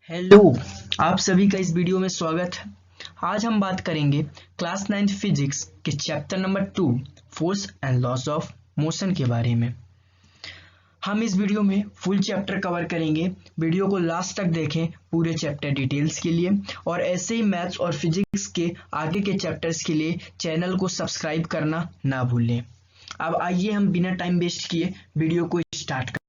Hello, आप सभी का इस वीडियो में स्वागत है। आज हम बात करेंगे क्लास 9 फिजिक्स के chapter number 2 force and loss of motion के बारे में। हम इस वीडियो में फुल चैप्टर कवर करेंगे। वीडियो को लास्ट तक देखें पूरे चैप्टर डिटेल्स के लिए, और ऐसे ही मैथ्स और फिजिक्स के आगे के चैप्टर्स के लिए चैनल को सब्सक्राइब करना ना भूलें। अब आइए हम बिना टाइम वेस्ट किए वीडियो को स्टार्ट करें।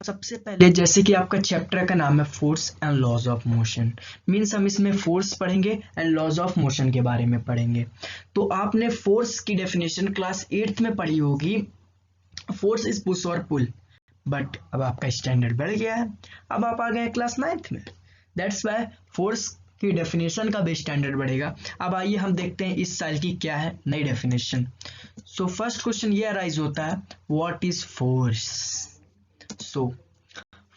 सबसे पहले जैसे कि आपका चैप्टर का नाम है force and laws of motion, means हम इसमें फोर्स पढ़ेंगे एंड लॉज ऑफ मोशन के बारे में पढ़ेंगे। तो आपने फोर्स की डेफिनेशन क्लास 8th में पढ़ी होगी, फोर्स इज पुश और पुल। बट अब आपका स्टैंडर्ड बढ़ गया है, अब आप आ गए क्लास 9th में, दैट्स वाई फोर्स की डेफिनेशन का भी स्टैंडर्ड बढ़ेगा। अब आइए हम देखते हैं इस साल की क्या है नई डेफिनेशन। सो फर्स्ट क्वेश्चन ये अराइज होता है, what is force? So,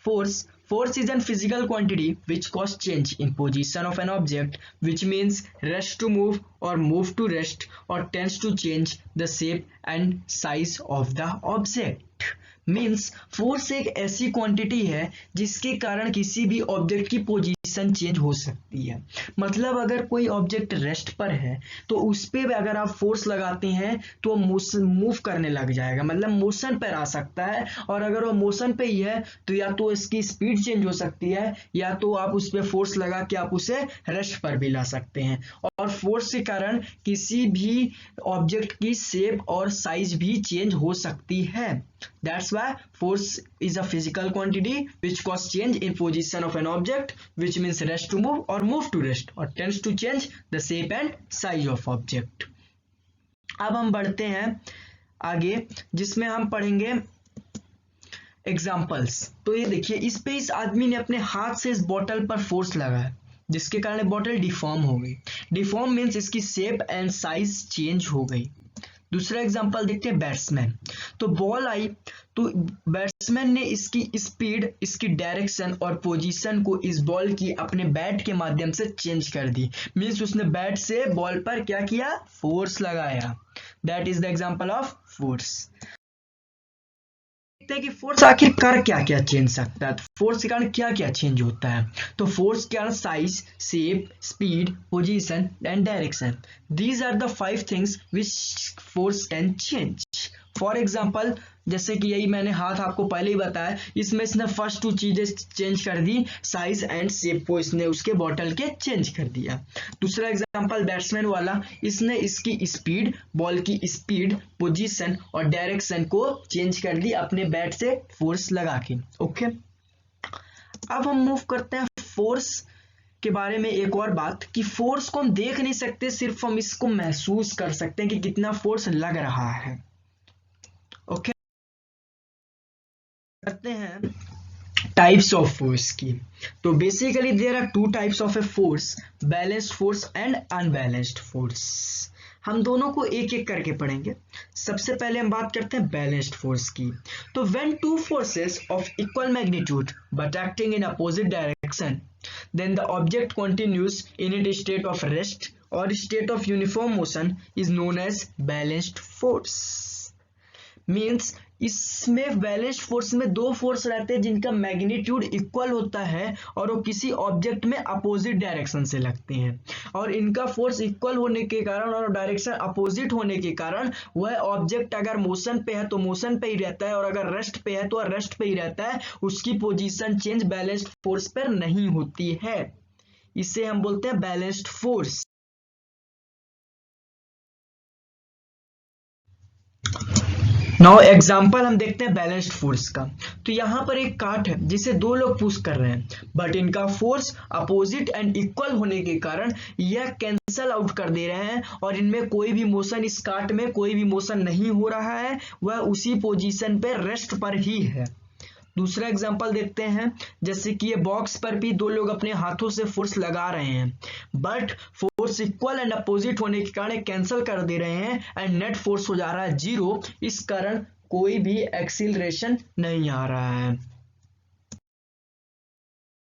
force is a physical quantity which causes change in position of an object, which means rest to move or move to rest or tends to change the shape and size of the object. Means force एक ऐसी quantity है जिसके कारण किसी भी object की position change हो सकती है। मतलब अगर कोई ऑब्जेक्ट रेस्ट पर है तो उस पर अगर आप फोर्स लगाते हैं तो मोशन मूव करने लग जाएगा, मतलब मोशन पर आ सकता है। और अगर वो मोशन पे ही है तो या तो इसकी स्पीड चेंज हो सकती है, या तो आप उस पर फोर्स लगा के आप उसे रेस्ट पर भी ला सकते हैं। और फोर्स के कारण किसी भी ऑब्जेक्ट की शेप और साइज भी चेंज हो सकती है। That's why force is a physical quantity which causes change in position of an object, which means rest to move or move to rest or tends to change the shape and size of object. अब हम बढ़ते हैं आगे, जिसमें हम पढ़ेंगे examples. तो ये देखिए, इस आदमी ने अपने हाथ से इस बोतल पर फोर्स लगाया जिसके कारण बोतल डिफॉर्म हो गई। डिफॉर्म मीन्स इसकी शेप एंड साइज चेंज हो गई। दूसरा एग्जांपल देखते हैं, बैट्समैन। तो बॉल आई तो बैट्समैन ने इसकी स्पीड, इसकी डायरेक्शन और पोजीशन को इस बॉल की अपने बैट के माध्यम से चेंज कर दी। मींस उसने बैट से बॉल पर क्या किया, फोर्स लगाया। That is the example of force. कि फोर्स आखिर कर क्या क्या चेंज सकता है, तो फोर्स के कारण क्या क्या चेंज होता है। तो फोर्स के कारण size, shape, speed, position and direction, these are the 5 things which force can change. For example, जैसे कि यही मैंने हाथ आपको पहले ही बताया, इसमें इसने फर्स्ट 2 चीजें चेंज कर दी, साइज एंड शेप को इसने उसके बॉटल के चेंज कर दिया। दूसरा एग्जांपल बैट्समैन वाला, इसने इसकी स्पीड, बॉल की स्पीड, पोजीशन और डायरेक्शन को चेंज कर दी अपने बैट से फोर्स लगा के। ओके, अब हम मूव करते हैं फोर्स के बारे में। एक और बात कि फोर्स को हम देख नहीं सकते, सिर्फ हम इसको महसूस कर सकते हैं कि कितना फोर्स लग रहा है। ओके, करते हैं टाइप्स ऑफ फोर्स की। तो basically there are 2 types of a force, balanced force and unbalanced force. हम दोनों को एक एक करके पढ़ेंगे। सबसे पहले हम बात करते हैं बैलेंस्ड फोर्स की। तो when 2 forces of equal magnitude but acting in opposite direction, then the object continues in its state of rest or state of uniform motion is known as balanced force. Means इसमें balanced force में 2 force रहते हैं जिनका magnitude equal होता है और वो किसी ऑब्जेक्ट में अपोजिट डायरेक्शन से लगते हैं। और इनका फोर्स इक्वल होने के कारण और डायरेक्शन अपोजिट होने के कारण वह ऑब्जेक्ट अगर मोशन पे है तो मोशन पे ही रहता है, और अगर रेस्ट पे है तो रेस्ट पे ही रहता है। उसकी पोजीशन चेंज बैलेंस्ड फोर्स पर नहीं होती है। इसे हम बोलते हैं बैलेंस्ड फोर्स। नाउ एग्जाम्पल हम देखते हैं बैलेंस्ड फोर्स का। तो यहां पर एक काट है जिसे 2 लोग पुश कर रहे हैं, बट इनका फोर्स अपोजिट एंड इक्वल होने के कारण यह कैंसल आउट कर दे रहे हैं और इनमें कोई भी मोशन, इस काट में कोई भी मोशन नहीं हो रहा है, वह उसी पोजीशन पे रेस्ट पर ही है। दूसरा एग्जांपल देखते हैं, जैसे कि ये बॉक्स पर भी 2 लोग अपने हाथों से फोर्स लगा रहे हैं, but force equal and opposite होने के कारण कैंसिल कर दे रहे हैं एंड नेट फोर्स हो जा रहा है 0। इस कारण कोई भी एक्सीलरेशन नहीं आ रहा है।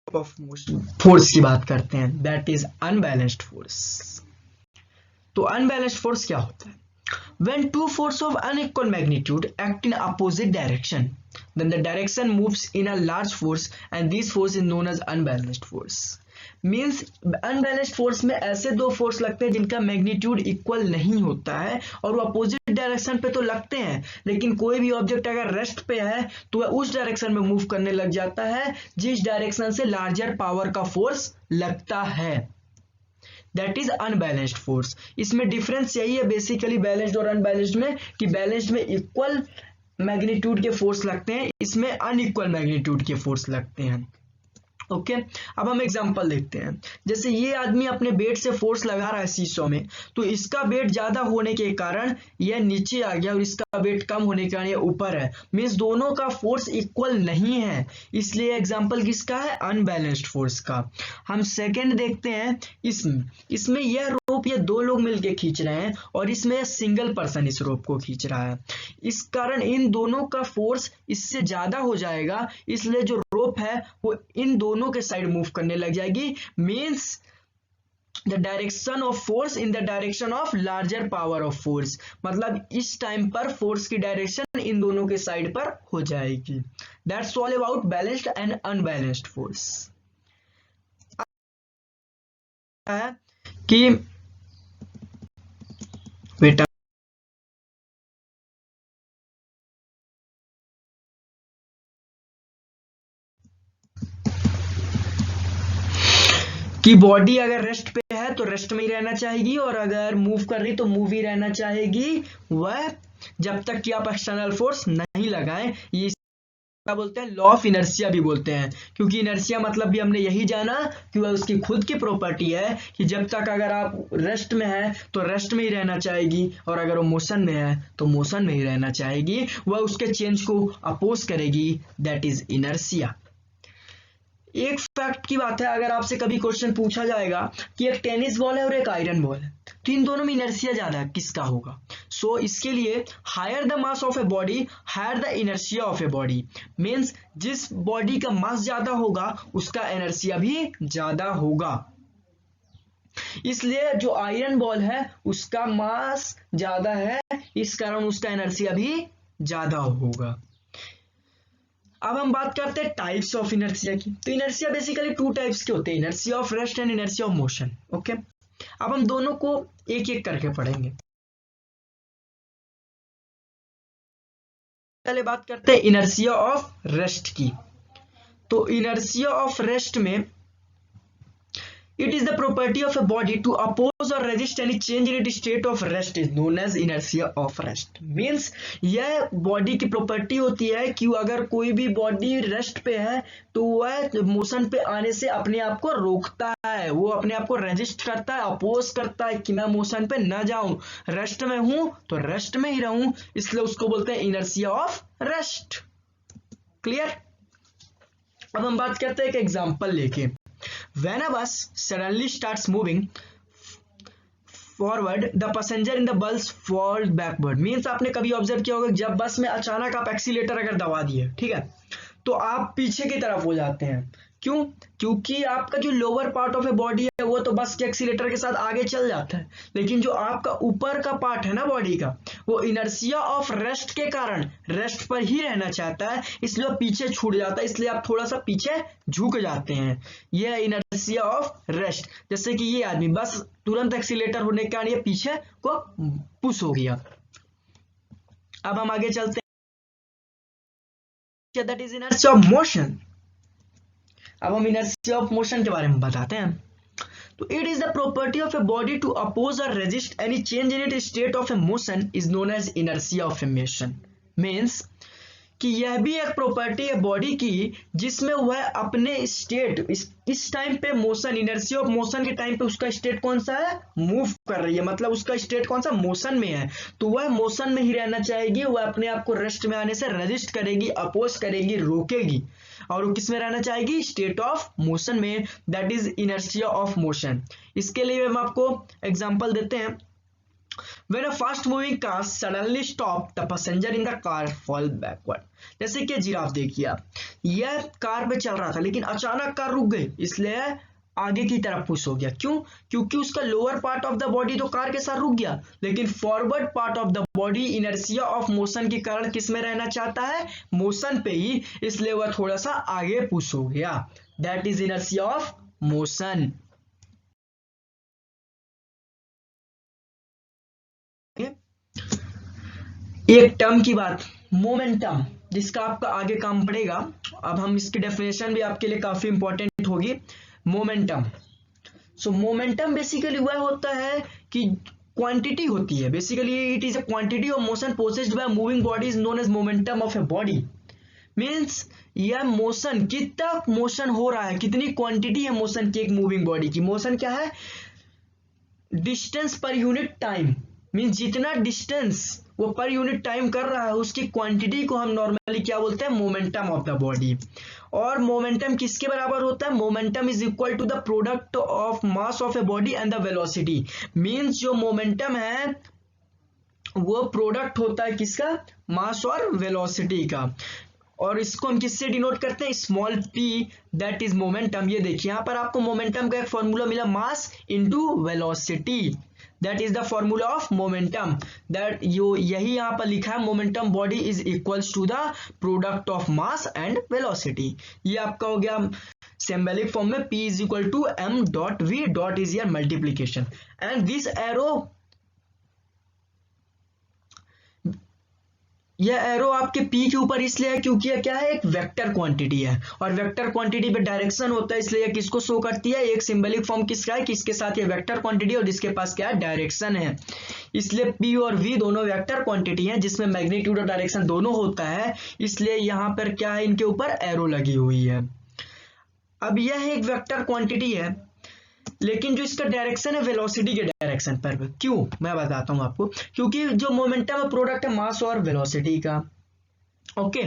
फोर्स की बात करते हैं, दैट इज अनबैलेंस्ड फोर्स। तो अनबैलेंस्ड फोर्स क्या होता है? When 2 forces of unequal magnitude act in opposite direction, then the direction moves in a large force and this force is known as unbalanced force. Means unbalanced force में ऐसे दो force लगते हैं जिनका magnitude equal नहीं होता है और वो अपोजिट डायरेक्शन पे तो लगते हैं, लेकिन कोई भी ऑब्जेक्ट अगर रेस्ट पे है तो वह उस डायरेक्शन में मूव करने लग जाता है जिस डायरेक्शन से लार्जर पावर का फोर्स लगता है। That is unbalanced force. इसमें डिफरेंस यही है बेसिकली बैलेंस्ड और अनबैलेंस्ड में कि बैलेंस्ड में इक्वल मैग्नीट्यूड के फोर्स लगते हैं, इसमें अनइक्वल मैग्नीट्यूड के फोर्स लगते हैं। ओके अब हम एग्जांपल देखते हैं। जैसे ये आदमी अपने वेट से फोर्स लगा रहा है शीशों में, तो इसका वेट ज्यादा होने के कारण यह नीचे आ गया और इसका वेट कम होने के कारण यह ऊपर है। मींस दोनों का फोर्स इक्वल नहीं है, इसलिए एग्जांपल किसका है? अनबैलेंस्ड फोर्स का। हम सेकंड देखते हैं। इसमें यह रोप ये दो लोग मिलके खींच रहे हैं और इसमें सिंगल पर्सन इस रोप को खींच रहा है। इस कारण इन दोनों का फोर्स इससे ज्यादा हो जाएगा, इसलिए जो रोप है वो इन दोनों के साइड मूव करने लग जाएगी। Means the direction of force in the direction of larger power of force, मतलब इस टाइम पर फोर्स की डायरेक्शन इन दोनों के साइड पर हो जाएगी। That's all about balanced and unbalanced force. कि बेटा कि बॉडी अगर रेस्ट पे है तो रेस्ट में ही रहना चाहेगी और अगर मूव कर रही तो मूव ही रहना चाहेगी, वह जब तक कि आप एक्सटर्नल फोर्स नहीं लगाएं। ये क्या बोलते हैं? लॉ ऑफ इनर्शिया भी बोलते हैं, क्योंकि इनर्शिया मतलब भी हमने यही जाना कि वह उसकी खुद की प्रॉपर्टी है कि जब तक अगर आप रेस्ट में है तो रेस्ट में ही रहना चाहेगी और अगर वो मोशन में है तो मोशन में ही रहना चाहेगी, वह उसके चेंज को अपोज करेगी। That is inertia. एक फैक्ट की बात है, अगर आपसे कभी क्वेश्चन पूछा जाएगा कि एक टेनिस बॉल है और एक आयरन बॉल है, तो इन दोनों में इनर्शिया ज्यादा किसका होगा? सो इसके लिए higher the mass of a body higher the inertia of a body. Means जिस बॉडी का मास ज्यादा होगा उसका इनर्शिया भी ज्यादा होगा। इसलिए जो आयरन बॉल है उसका मास ज्यादा है, इस कारण उसका इनर्शिया भी ज्यादा होगा। अब हम बात करते हैं टाइप्स ऑफ इनर्शिया की। तो इनर्शिया बेसिकली टू टाइप्स के होते हैं, inertia of rest and inertia of motion. Okay अब हम दोनों को एक एक करके पढ़ेंगे। पहले बात करते हैं इनर्शिया ऑफ रेस्ट की। तो इनर्शिया ऑफ रेस्ट में it is the property of a body to oppose or resist any change in its state of rest is known as inertia of rest। means यह body की property होती है कि अगर कोई भी बॉडी रेस्ट पे है तो वह मोशन पे आने से अपने आप को रोकता है, वो अपने आप को रेजिस्ट करता है, अपोज करता है कि मैं मोशन पे न जाऊं, रेस्ट में हूं तो रेस्ट में ही रहूं, इसलिए उसको बोलते हैं इनर्शिया ऑफ रेस्ट। क्लियर? अब हम बात करते हैं एक एग्जांपल लेके। When a bus suddenly starts moving forward, the passenger in the bus falls backward। Means आपने कभी ऑब्जर्व किया होगा जब बस में अचानक आप एक्सीलेटर अगर दबा दिए, ठीक है, तो आप पीछे की तरफ हो जाते हैं। क्यों? क्योंकि आपका जो lower part of a body है वो तो बस के एक्सीलेटर के साथ आगे चल जाता है, लेकिन जो आपका ऊपर का पार्ट है ना बॉडी का, वो इनर्शिया ऑफ रेस्ट के कारण रेस्ट पर ही रहना चाहता है, इसलिए वो पीछे छूट जाता है, इसलिए आप थोड़ा सा पीछे झुक जाते हैं। यह इनर्शिया ऑफ रेस्ट। जैसे कि ये आदमी बस तुरंत एक्सीलेटर होने के कारण ये पीछे को पुश हो गया। अब हम आगे चलते हैं। That is inertia of motion. अब हम इनर्शिया ऑफ मोशन के बारे में बताते हैं। तो it is the property of a body to oppose और resist any change in it state of a motion is known as inertia of a motion. Means कि यह भी एक प्रॉपर्टी है बॉडी की जिसमें वह अपने स्टेट इस टाइम पे मोशन, इनर्शिया ऑफ मोशन के टाइम पे उसका स्टेट कौन सा है? मूव कर रही है, मतलब उसका स्टेट कौन सा? मोशन में है, तो वह मोशन में ही रहना चाहेगी, वह अपने आप को रेस्ट में आने से रेजिस्ट करेगी, अपोज करेगी, रोकेगी, और वो किस में रहना चाहेगी? स्टेट ऑफ मोशन में। That is inertia of motion. इसके लिए हम आपको एग्जांपल देते हैं। When a fast moving car suddenly stop, the passenger in the car fall backward। जैसे कि जिराफ देखिए आप, यह कार पे चल रहा था लेकिन अचानक कार रुक गई, इसलिए आगे की तरफ पुश हो गया। क्यों? क्योंकि उसका lower part of the body तो कार के साथ रुक गया, लेकिन forward part of the body inertia of motion के कारण किस में रहना चाहता है? मोशन पे ही, इसलिए वह थोड़ा सा आगे पुश हो गया। That is inertia of motion. एक टर्म की बात, मोमेंटम, जिसका आपका आगे काम पड़ेगा। अब हम इसकी डेफिनेशन भी आपके लिए काफी इंपॉर्टेंट होगी। मोमेंटम, सो मोमेंटम बेसिकली वह होता है कि क्वांटिटी होती है, basically it is a quantity of motion possessed by moving body is known as momentum of a body. Means यह मोशन, कितना मोशन हो रहा है, कितनी क्वांटिटी है मोशन की एक मूविंग बॉडी की। मोशन क्या है? Distance per unit time, means जितना डिस्टेंस वो पर यूनिट टाइम कर रहा है उसकी क्वांटिटी को हम नॉर्मली क्या बोलते हैं? Momentum of the body. और मोमेंटम किसके बराबर होता है? Momentum is equal to the product of mass of a body and the velocity. Means जो मोमेंटम है वो प्रोडक्ट होता है किसका? मास और वेलोसिटी का। और इसको हम किससे डिनोट करते हैं? Small p, that is momentum. ये देखिए यहां पर आपको मोमेंटम का एक फॉर्मूला मिला, mass into velocity, that is the formula of momentum. That यही यहां पर लिखा है, momentum body is equals to the product of mass and velocity. ये आपका हो गया सिंबॉलिक फॉर्म में, p is equal to m dot v, dot is your multiplication and this arrow, यह एरो आपके पी के ऊपर इसलिए है क्योंकि यह क्या है? एक वेक्टर क्वांटिटी है, और वेक्टर क्वांटिटी पे डायरेक्शन होता है, इसलिए किसको शो करती है? एक सिंबॉलिक फॉर्म किसका है? किसके साथ? ये वेक्टर क्वांटिटी और जिसके पास क्या है? डायरेक्शन है। इसलिए पी और वी दोनों वेक्टर क्वांटिटी है जिसमें मैग्नीट्यूड और डायरेक्शन दोनों होता है, इसलिए यहां पर क्या है? इनके ऊपर एरो लगी हुई है। अब यह एक वेक्टर क्वांटिटी है, लेकिन जो इसका डायरेक्शन है वेलोसिटी के डायरेक्शन पर। क्यों? मैं बताता हूं आपको। क्योंकि जो मोमेंटम प्रोडक्ट है मास और वेलोसिटी का। ओके,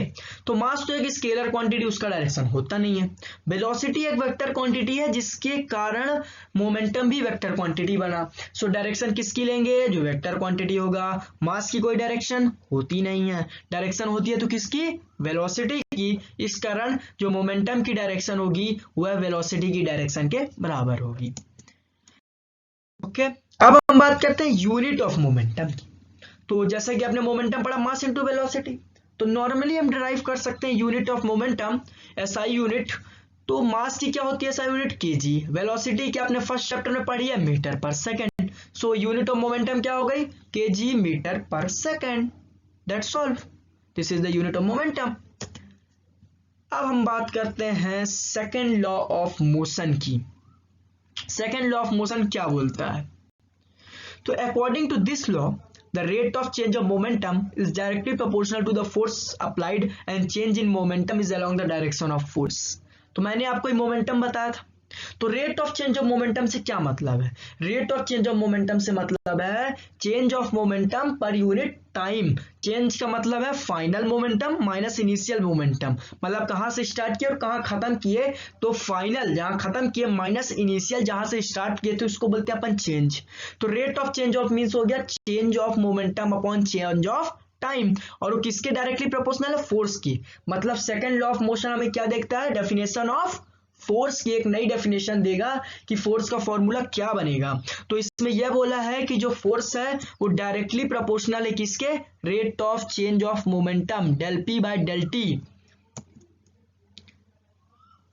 तो मास तो एक स्केलर क्वांटिटी, उसका डायरेक्शन होता नहीं है। वेलोसिटी एक वेक्टर क्वांटिटी है जिसके कारण मोमेंटम भी वेक्टर क्वांटिटी बना। सो डायरेक्शन किसकी लेंगे? जो वेक्टर क्वांटिटी होगा। मास की कोई डायरेक्शन होती नहीं है, डायरेक्शन होती है तो किसकी? वेलोसिटी की। इस कारण जो मोमेंटम की डायरेक्शन होगी वह वेलोसिटी की डायरेक्शन के बराबर होगी। ओके, अब हम बात करते हैं यूनिट ऑफ मोमेंटम की। तो जैसा कि आपने मोमेंटम पढ़ा, मास इनटू वेलोसिटी, तो नॉर्मली हम डिराइव कर सकते हैं unit of momentum SI unit. तो मास की क्या होती है? SI unit KG. वेलोसिटी की आपने फर्स्ट चैप्टर में पढ़ी है, मीटर पर second. So unit of momentum क्या हो गई? केजी मीटर पर second. That's all, this is the unit of momentum. अब हम बात करते हैं सेकंड लॉ ऑफ मोशन की। सेकंड लॉ ऑफ मोशन क्या बोलता है? तो according to this law, the rate of change of momentum is directly proportional to the force applied and change in momentum is along the direction of force। तो मैंने आपको momentum बताया था, तो rate of change of momentum से क्या मतलब है? Rate of change of momentum से मतलब है change of momentum per unit time. Change का मतलब है final momentum minus initial momentum, मतलब कहां से स्टार्ट किए और कहां खत्म किए। तो फाइनल जहां खत्म किए माइनस इनिशियल जहां से स्टार्ट किए थे उसको बोलते हैं अपन चेंज। तो rate of change of means हो गया change of momentum upon change of time, और वो किसके डायरेक्टली प्रोपोर्शनल है? फोर्स की। मतलब सेकंड लॉ ऑफ मोशन हमें क्या देखता है? डेफिनेशन ऑफ फोर्स की एक नई डेफिनेशन देगा कि फोर्स का फॉर्मूला क्या बनेगा। तो इसमें यह बोला है कि जो फोर्स है वो डायरेक्टली प्रोपोर्शनल है किसके? Rate of change of momentum, del P by del T.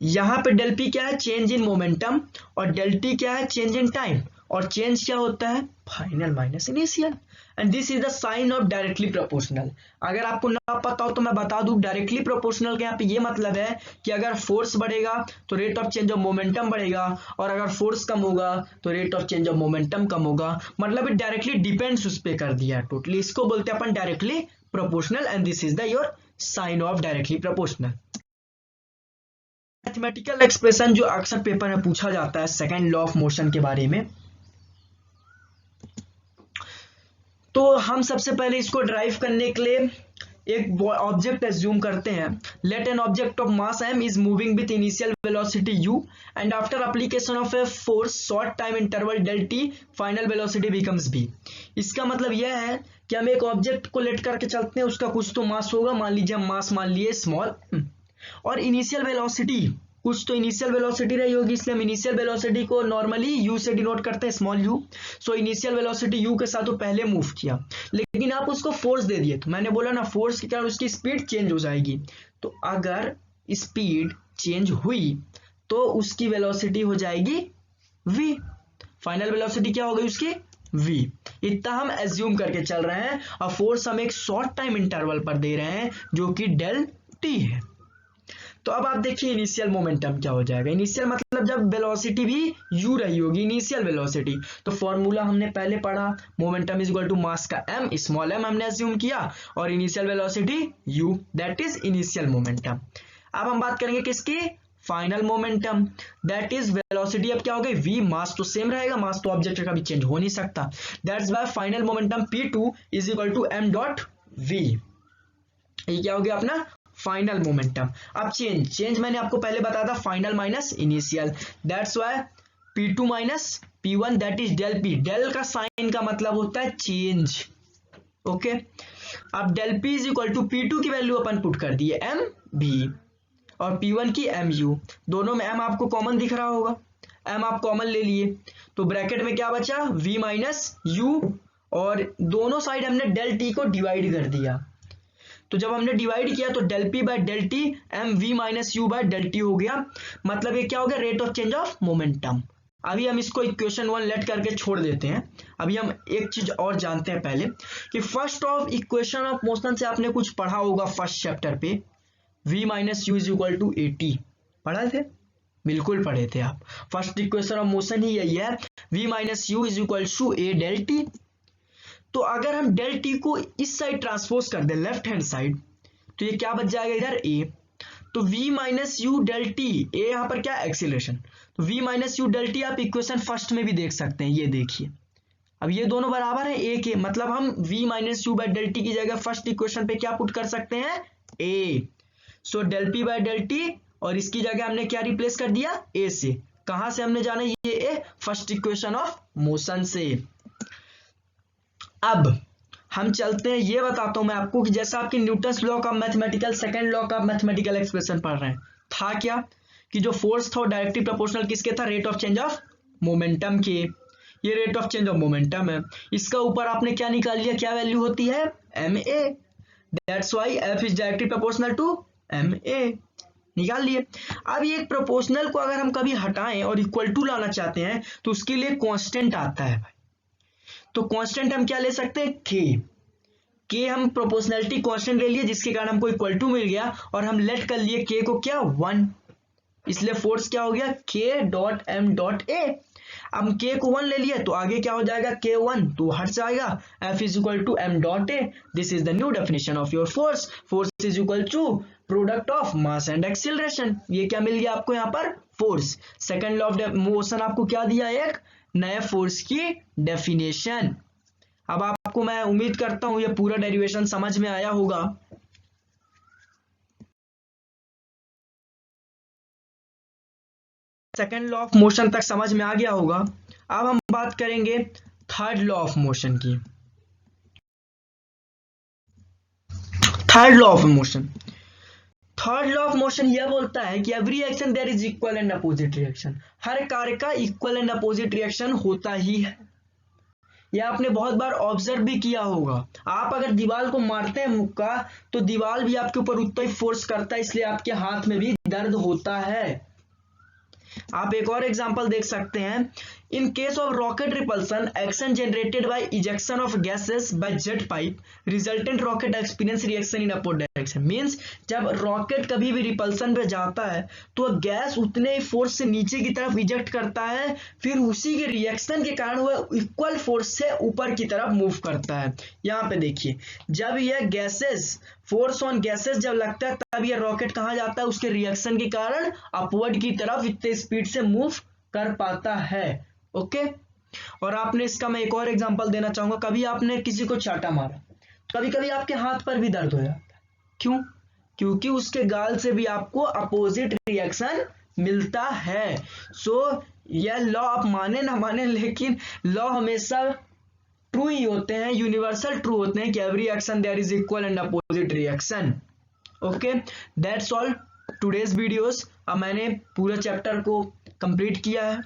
यहां पे डेल पी क्या है? चेंज इन मोमेंटम, और डेल टी क्या है? Change in time. और चेंज क्या होता है? Final minus initial. And this is the sign of directly proportional. अगर आपको ना पता हो तो मैं बता दूं, डायरेक्टली प्रोपोर्शनल का यहाँ पे ये मतलब है कि अगर फोर्स बढ़ेगा तो rate of change of momentum बढ़ेगा, और अगर फोर्स कम होगा तो rate of change of momentum कम होगा। मतलब इट डायरेक्टली डिपेंड्स उस पर कर दिया टोटली। इसको बोलते हैं अपन directly proportional, and this is the your sign of directly proportional. Mathematical expression जो अक्सर पेपर में पूछा जाता है सेकेंड लॉ ऑफ मोशन के बारे में, तो हम सबसे पहले इसको ड्राइव करने के लिए एक ऑब्जेक्ट एज्यूम करते हैं। Let an object of mass m is moving with initial velocity u and after application of a force short time interval del t final velocity becomes v। इसका मतलब यह है कि हम एक ऑब्जेक्ट को लेट करके चलते हैं, उसका कुछ तो मास होगा, मान लीजिए हम मास मान लिए स्मॉल, और इनिशियल वेलोसिटी कुछ तो इनिशियल वेलोसिटी रही होगी, इसलिए हम इनिशियल वेलोसिटी को नॉर्मली यू से डिनोट करते हैं, small you. So initial velocity you के साथ वो पहले मूव किया, लेकिन आप उसको फोर्स दे दिए, तो मैंने बोला ना फोर्स के कारण उसकी स्पीड चेंज हो जाएगी। तो अगर स्पीड चेंज हुई तो उसकी वेलोसिटी हो जाएगी v। फाइनल वेलोसिटी क्या हो गई उसकी v। इतना हम एज्यूम करके चल रहे हैं, और फोर्स हम एक शॉर्ट टाइम इंटरवल पर दे रहे हैं जो कि डेल टी है। तो अब आप देखिए इनिशियल मोमेंटम क्या हो जाएगा। इनिशियल मतलब जब वेलोसिटी भी u रही होगी, इनिशियल वेलोसिटी। तो फॉर्मूला हमने पहले पढ़ा, momentum is equal to mass का m, स्मॉल m हमने एज्यूम किया, और initial velocity u, that is initial momentum. अब हम बात करेंगे किसकी, final momentum, that is velocity अब क्या हो गई v, मास तो सेम रहेगा, मास तो ऑब्जेक्ट का भी चेंज हो नहीं सकता, that's why final momentum p2 is equal to m dot v। ये क्या हो गया अपना फाइनल मोमेंटम। अब चेंज मैंने आपको पहले बताया था final minus initial, that's why p2 minus p1 that is del p। Del का साइन का मतलब होता है चेंज, ओके। अब del p is equal to p2 की वैल्यू अपन पुट कर दिए m v, और P1 की mu, दोनों में m आपको कॉमन दिख रहा होगा, m आप कॉमन ले लिए, तो ब्रैकेट में क्या बचा v माइनस u, और दोनों साइड हमने डेल t को डिवाइड कर दिया। तो जब हमने डिवाइड किया तो del p by del T M V minus U by del T हो गया। मतलब ये क्या हो गया, rate of change of momentum. अभी हम इसको इक्वेशन 1 लेट करके छोड़ देते हैं। अभी हम एक चीज और जानते हैं पहले, कि first of equation of motion से आपने कुछ पढ़ा होगा फर्स्ट चैप्टर पे, v minus U is equal to A T, पढ़ा थे, बिल्कुल पढ़े थे आप। फर्स्ट इक्वेशन ऑफ मोशन ही यही है, v minus U is equal to A del T. तो अगर हम डेल टी को इस साइड ट्रांसपोज कर दें, लेफ्ट हैंड साइड, तो ये क्या बच जाएगा इधर a। तो v minus u del t, a यहां पर क्या एक्सीलरेशन, तो v minus u del t आप इक्वेशन फर्स्ट में भी देख सकते हैं, ये देखिए अब ये दोनों बराबर है a के, मतलब हम v minus U by del T की जगह फर्स्ट इक्वेशन पे क्या पुट कर सकते हैं a। So del p by del T, और इसकी जगह हमने क्या रिप्लेस कर दिया a से। कहां से हमने जाना ये a, first equation of motion से। अब हम चलते हैं, ये बताता हूं मैं आपको कि जैसा आपकी न्यूटन्स लॉ का मैथमेटिकल, सेकंड लॉ का मैथमेटिकल एक्सप्रेशन पढ़ रहे हैं, था क्या कि जो फोर्स था वो डायरेक्टली प्रोपोर्शनल किसके था, rate of change of momentum के। ये rate of change of momentum है, इसका ऊपर आपने क्या निकाल लिया, क्या वैल्यू होती है ma, that's why f is directly proportional to ma, निकाल लिए। अब ये प्रोपोर्शनल को अगर हम कभी हटाएं और इक्वल टू लाना चाहते हैं तो उसके लिए कांस्टेंट आता है भाई। तो कांस्टेंट हम क्या ले सकते हैं के हम प्रोपोर्शनलिटी कांस्टेंट ले लिए, जिसके कारण हमको इक्वल टू मिल गया, और हम लेट कर लिए के को क्या 1, इसलिए फोर्स क्या हो गया के डॉट एम डॉट ए। अब के को 1 ले लिए तो आगे क्या हो जाएगा के 1 तो हट जाएगा, F is equal to M dot A. This is the new definition of your force, force is equal to product of mass and acceleration. ये क्या मिल गया आपको यहाँ पर force. Second law of motion आपको क्या दिया, एक नए फोर्स की डेफिनेशन। अब आपको मैं उम्मीद करता हूं ये पूरा डेरिवेशन समझ में आया होगा। सेकंड लॉ ऑफ मोशन तक समझ में आ गया होगा। अब हम बात करेंगे थर्ड लॉ ऑफ मोशन की। Third law of motion, third law of motion यह बोलता है कि every action there is equal and opposite reaction. हर कार्य का इक्वल एंड अपोजिट रिएक्शन होता ही है। यह आपने बहुत बार ऑब्जर्व भी किया होगा। आप अगर दीवार को मारते हैं मुक्का तो दीवार भी आपके ऊपर उतना ही फोर्स करता है, इसलिए आपके हाथ में भी दर्द होता है। आप एक और एग्जांपल देख सकते हैं, in case of rocket repulsion action generated by ejection of gases bye jet pipe resultant rocket experience reaction in upward direction. Means जब रॉकेट कभी भी रिपल्सन पे जाता है तो गैस उतने ही फोर्स से नीचे की तरफ इजेक्ट करता है, फिर उसी के रिएक्शन के कारण वह इक्वल फोर्स से ऊपर की तरफ मूव करता है। यहाँ पे देखिए, जब यह गैसेस फोर्स ऑन गैसेस जब लगता है तब यह रॉकेट कहाँ जाता है, उसके रिएक्शन के कारण अपवर्ड की तरफ इतने स्पीड से मूव कर पाता है। ओके। और आपने इसका मैं एक और एग्जांपल देना चाहूंगा, कभी आपने किसी को चाटा मारा, कभी कभी आपके हाथ पर भी दर्द हो जाता है, क्यों, क्योंकि उसके गाल से भी आपको अपोजिट रिएक्शन मिलता है। सो यह लॉ आप माने ना माने, लेकिन लॉ हमेशा ट्रू ही होते हैं, यूनिवर्सल ट्रू होते हैं कि every action there is equal and opposite reaction. Okay, that's all today's videos. अब मैंने पूरा चैप्टर को कंप्लीट किया है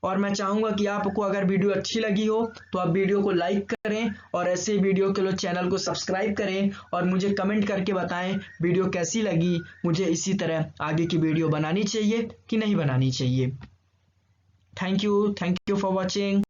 और मैं चाहूँगा कि आपको अगर वीडियो अच्छी लगी हो तो आप वीडियो को लाइक करें और ऐसे वीडियो के लिए चैनल को सब्सक्राइब करें और मुझे कमेंट करके बताएं वीडियो कैसी लगी, मुझे इसी तरह आगे की वीडियो बनानी चाहिए कि नहीं बनानी चाहिए। Thank you for watching.